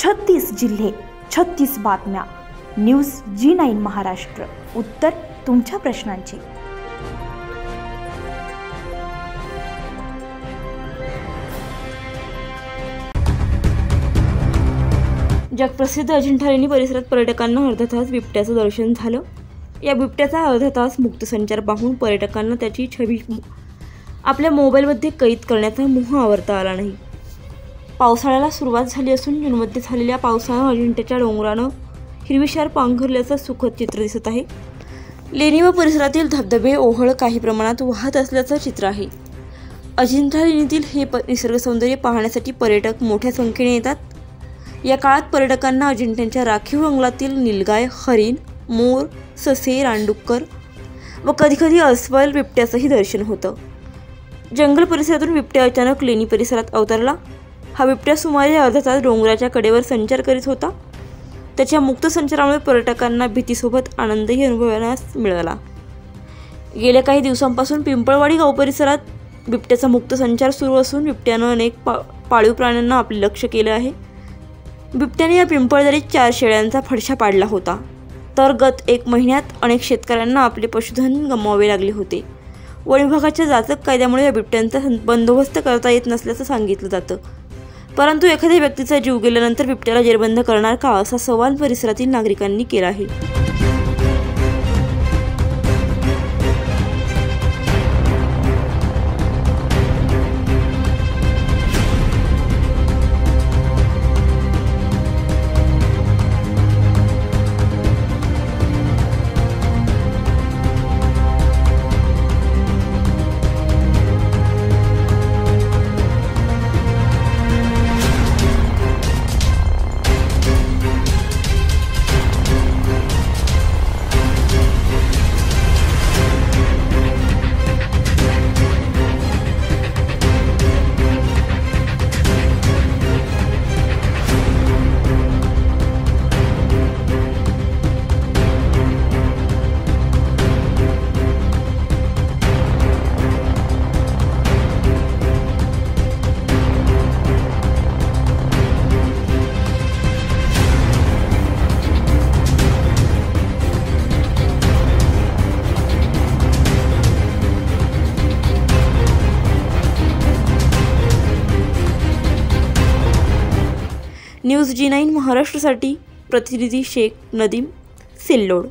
36 जिल्हे, 36 बातम्या. News G9 Maharashtra. उत्तर तुमच्या प्रश्नांची. जगप्रसिद्ध अजिंठा लेणी परिसरात पर्यटकांना अर्धा तास बिबट्याचं दर्शन झालं. या बिबट्याचा अर्धा तास मुक्त संचार पाहून पर्यटकांना त्याची छबी आपल्या मोबाईलमध्ये कैद करण्याचा मोह आवरता आला नाही. पावसाळ्याला सुरुवात झाली असून जूनमध्ये झालेल्या पावसानं अजिंठ्याच्या डोंगरानं हिरवीशार पांघरल्याचं सुखद चित्र दिसत आहे. लेणी व परिसरातील धबधबे, ओहळ काही प्रमाणात वाहत असल्याचं चित्र आहे. अजिंठा लेणीतील हे निसर्ग सौंदर्य पाहण्यासाठी पर्यटक मोठ्या संख्येने येतात. या काळात पर्यटकांना अजिंठ्याच्या राखीव जंगलातील नीलगाय, हरिण, मोर, ससे, रानडुक्कर व कधीकधी अस्वल बिबट्याचंही दर्शन होतं. जंगल परिसरातून बिबट्या अचानक लेणी परिसरात अवतरला. हा बिबट्या सुमारे अर्धा तास डोंगराच्या कडेवर संचार करीत होता. त्याच्या मुक्त संचारामुळे पर्यटकांना भीतीसोबत आनंदही अनुभवण्यास मिळाला. गेल्या काही दिवसांपासून पिंपळवाडी गाव परिसरात बिबट्याचा मुक्त संचार सुरू असून बिबट्यानं अनेक पाळीव प्राण्यांना आपले लक्ष केलं आहे. बिबट्याने या पिंपळदरीत 4 शेळ्यांचा फडशा पाडला होता. तर गत 1 महिन्यात अनेक शेतकऱ्यांना आपले पशुधन गमवावे लागले होते. वन विभागाच्या जाचक कायद्यामुळे या बिबट्यांचा बंदोबस्त करता येत नसल्याचं सांगितलं जातं. परंतु एखाद्या व्यक्तीचा जीव गेल्यानंतर बिबट्याला जेरबंद करणार का, असा सवाल परिसरातील नागरिकांनी केला आहे. न्यूज G9 महाराष्ट्रासाठी प्रतिनिधी शेख नदीम, सिल्लोड.